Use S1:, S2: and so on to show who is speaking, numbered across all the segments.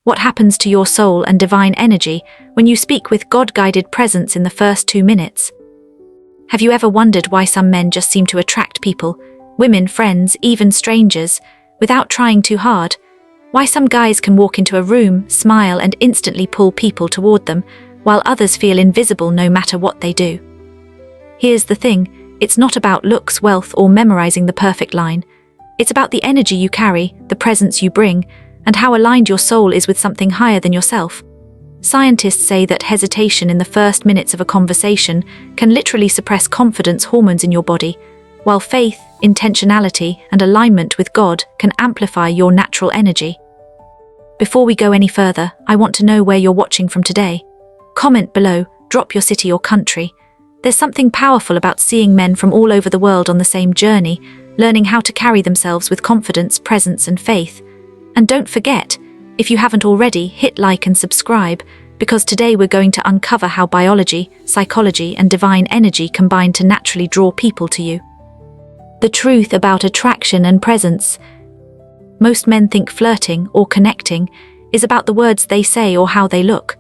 S1: What happens to your soul and divine energy when you speak with God-guided presence in the first 2 minutes? Have you ever wondered why some men just seem to attract people, women, friends, even strangers, without trying too hard? Why some guys can walk into a room, smile, and instantly pull people toward them, while others feel invisible no matter what they do? Here's the thing, it's not about looks, wealth, or memorizing the perfect line. It's about the energy you carry, the presence you bring, and how aligned your soul is with something higher than yourself. Scientists say that hesitation in the first minutes of a conversation can literally suppress confidence hormones in your body, while faith, intentionality, and alignment with God can amplify your natural energy. Before we go any further, I want to know where you're watching from today. Comment below, drop your city or country. There's something powerful about seeing men from all over the world on the same journey, learning how to carry themselves with confidence, presence, and faith. And don't forget, if you haven't already, hit like and subscribe, because today we're going to uncover how biology, psychology, and divine energy combine to naturally draw people to you. The truth about attraction and presence. Most men think flirting or connecting is about the words they say or how they look.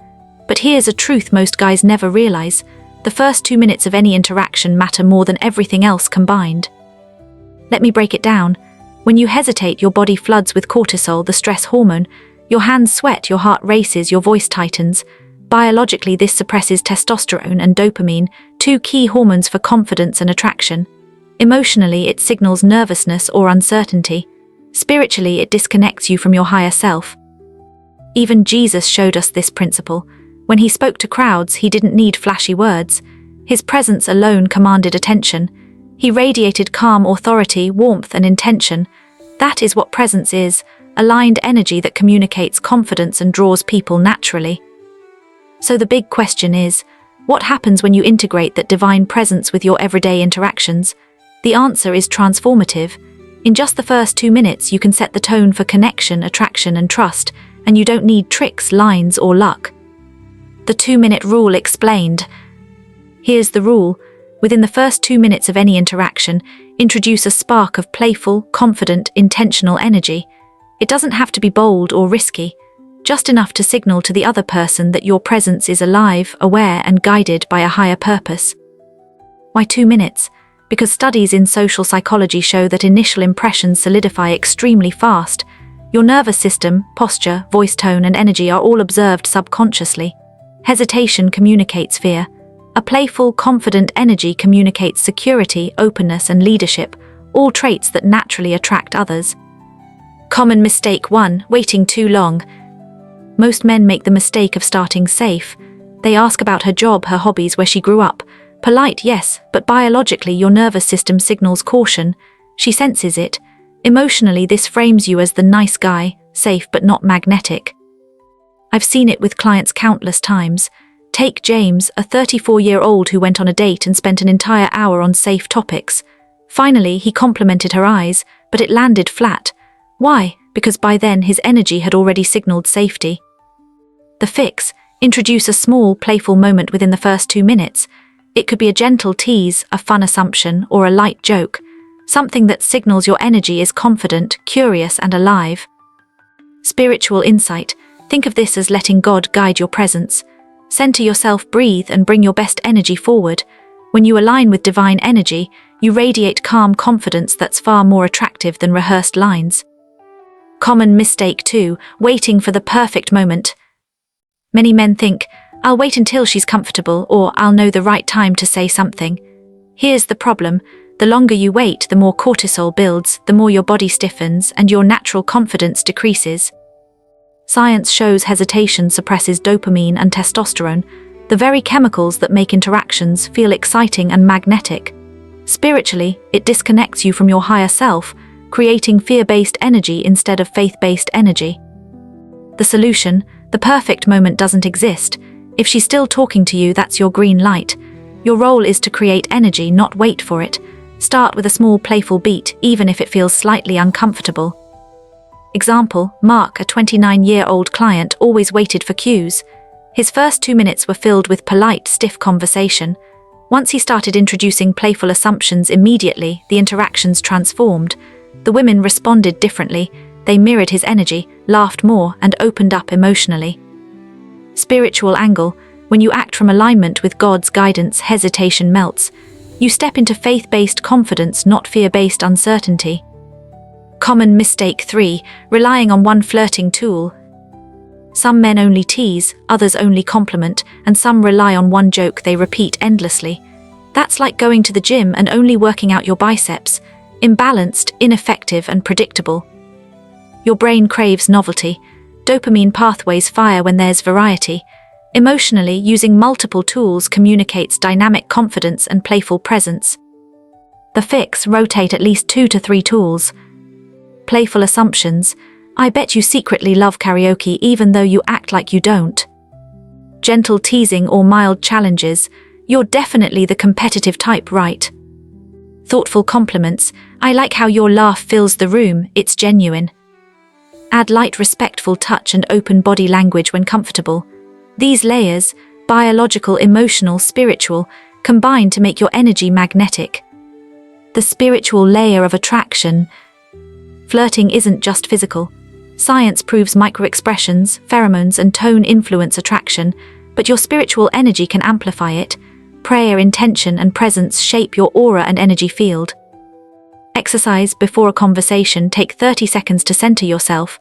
S1: But here's a truth most guys never realize. The first 2 minutes of any interaction matter more than everything else combined. Let me break it down. When you hesitate, your body floods with cortisol, the stress hormone. Your hands sweat, your heart races, your voice tightens. Biologically, this suppresses testosterone and dopamine, 2 key hormones for confidence and attraction. Emotionally, it signals nervousness or uncertainty. Spiritually, it disconnects you from your higher self. Even Jesus showed us this principle. When he spoke to crowds, he didn't need flashy words. His presence alone commanded attention. He radiated calm authority, warmth, and intention. That is what presence is, aligned energy that communicates confidence and draws people naturally. So the big question is, what happens when you integrate that divine presence with your everyday interactions? The answer is transformative. In just the first 2 minutes, you can set the tone for connection, attraction, and trust, and you don't need tricks, lines, or luck. The 2-minute rule explained. Here's the rule. Within the first 2 minutes of any interaction, introduce a spark of playful, confident, intentional energy. It doesn't have to be bold or risky, just enough to signal to the other person that your presence is alive, aware, and guided by a higher purpose. Why 2 minutes? Because studies in social psychology show that initial impressions solidify extremely fast. Your nervous system, posture, voice tone, and energy are all observed subconsciously. Hesitation communicates fear. A playful, confident energy communicates security, openness, and leadership, all traits that naturally attract others. Common mistake 1. Waiting too long. Most men make the mistake of starting safe. They ask about her job, her hobbies, where she grew up. Polite, yes, but biologically your nervous system signals caution. She senses it. Emotionally, this frames you as the nice guy, safe but not magnetic. I've seen it with clients countless times. Take James, a 34-year-old who went on a date and spent an entire hour on safe topics. Finally, he complimented her eyes, but it landed flat. Why? Because by then his energy had already signaled safety. The fix: introduce a small, playful moment within the first 2 minutes. It could be a gentle tease, a fun assumption, or a light joke. Something that signals your energy is confident, curious, and alive. Spiritual insight. Think of this as letting God guide your presence. Center yourself, breathe, and bring your best energy forward. When you align with divine energy, you radiate calm confidence that's far more attractive than rehearsed lines. Common mistake 2. Waiting for the perfect moment. Many men think, I'll wait until she's comfortable, or I'll know the right time to say something. Here's the problem. The longer you wait, the more cortisol builds, the more your body stiffens, and your natural confidence decreases. Science shows hesitation suppresses dopamine and testosterone, the very chemicals that make interactions feel exciting and magnetic. Spiritually, it disconnects you from your higher self, creating fear-based energy instead of faith-based energy. The solution: the perfect moment doesn't exist. If she's still talking to you, that's your green light. Your role is to create energy, not wait for it. Start with a small playful beat, even if it feels slightly uncomfortable. Example: Mark, a 29-year-old client, always waited for cues. His first 2 minutes were filled with polite, stiff conversation. Once he started introducing playful assumptions immediately, the interactions transformed. The women responded differently. They mirrored his energy, laughed more, and opened up emotionally. Spiritual angle: when you act from alignment with God's guidance, hesitation melts. You step into faith-based confidence, not fear-based uncertainty. Common mistake 3: relying on one flirting tool. Some men only tease, others only compliment, and some rely on one joke they repeat endlessly. That's like going to the gym and only working out your biceps. Imbalanced, ineffective, and predictable. Your brain craves novelty. Dopamine pathways fire when there's variety. Emotionally, using multiple tools communicates dynamic confidence and playful presence. The fix: rotate at least 2 to 3 tools. Playful assumptions: I bet you secretly love karaoke even though you act like you don't. Gentle teasing or mild challenges: you're definitely the competitive type, right? Thoughtful compliments: I like how your laugh fills the room, it's genuine. Add light, respectful touch and open body language when comfortable. These layers, biological, emotional, spiritual, combine to make your energy magnetic. The spiritual layer of attraction. Flirting isn't just physical. Science proves microexpressions, pheromones, and tone influence attraction, but your spiritual energy can amplify it. Prayer, intention, and presence shape your aura and energy field. Exercise: before a conversation, take 30 seconds to center yourself.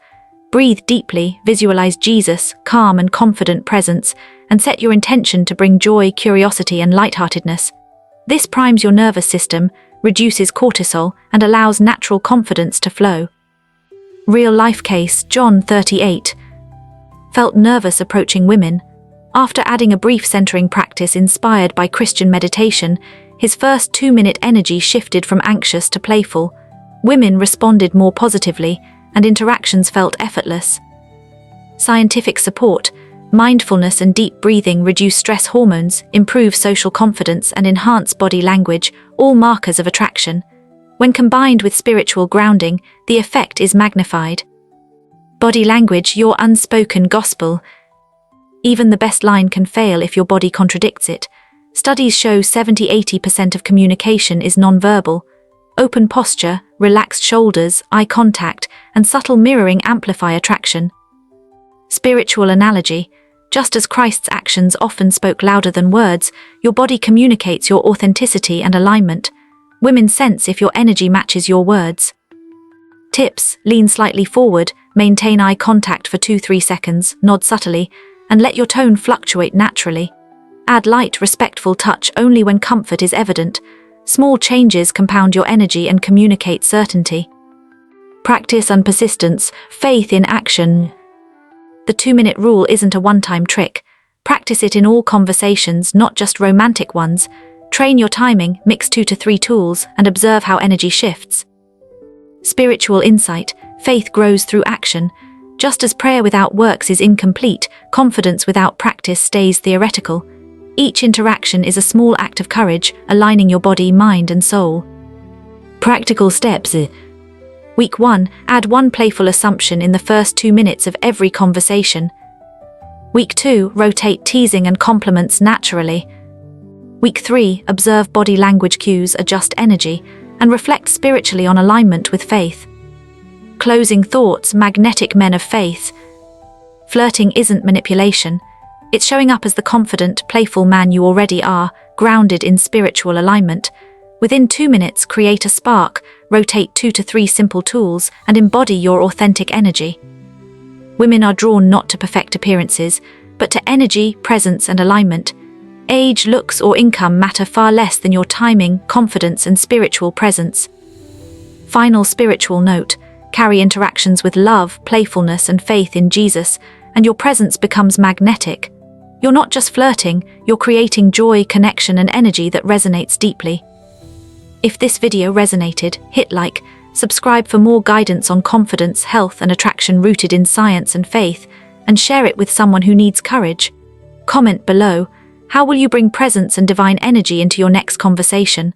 S1: Breathe deeply, visualize Jesus, calm and confident presence, and set your intention to bring joy, curiosity, and lightheartedness. This primes your nervous system, reduces cortisol, and allows natural confidence to flow. Real-life case: John, 38, felt nervous approaching women. After adding a brief centering practice inspired by Christian meditation, his first 2-minute energy shifted from anxious to playful. Women responded more positively, and interactions felt effortless. Scientific support: mindfulness and deep breathing reduce stress hormones, improve social confidence, and enhance body language, all markers of attraction. When combined with spiritual grounding, the effect is magnified. Body language: your unspoken gospel. Even the best line can fail if your body contradicts it. Studies show 70–80% of communication is nonverbal. Open posture, relaxed shoulders, eye contact, and subtle mirroring amplify attraction. Spiritual analogy: just as Christ's actions often spoke louder than words, your body communicates your authenticity and alignment. Women sense if your energy matches your words. Tips: lean slightly forward, maintain eye contact for 2–3 seconds, nod subtly, and let your tone fluctuate naturally. Add light, respectful touch only when comfort is evident. Small changes compound your energy and communicate certainty. Practice and persistence: faith in action. The 2-minute rule isn't a one-time trick. Practice it in all conversations, not just romantic ones. Train your timing, mix 2 to 3 tools, and observe how energy shifts. Spiritual insight: faith grows through action. Just as prayer without works is incomplete, confidence without practice stays theoretical. Each interaction is a small act of courage, aligning your body, mind, and soul. Practical steps. Week 1, add one playful assumption in the first 2 minutes of every conversation. Week 2, rotate teasing and compliments naturally. Week 3, observe body language cues, adjust energy, and reflect spiritually on alignment with faith. Closing thoughts: magnetic men of faith. Flirting isn't manipulation. It's showing up as the confident, playful man you already are, grounded in spiritual alignment. Within 2 minutes, create a spark, rotate 2 to 3 simple tools, and embody your authentic energy. Women are drawn not to perfect appearances, but to energy, presence, and alignment. Age, looks, or income matter far less than your timing, confidence, and spiritual presence. Final spiritual note: carry interactions with love, playfulness, and faith in Jesus, and your presence becomes magnetic. You're not just flirting, you're creating joy, connection, and energy that resonates deeply. If this video resonated, hit like, subscribe for more guidance on confidence, health, and attraction rooted in science and faith, and share it with someone who needs courage. Comment below: how will you bring presence and divine energy into your next conversation?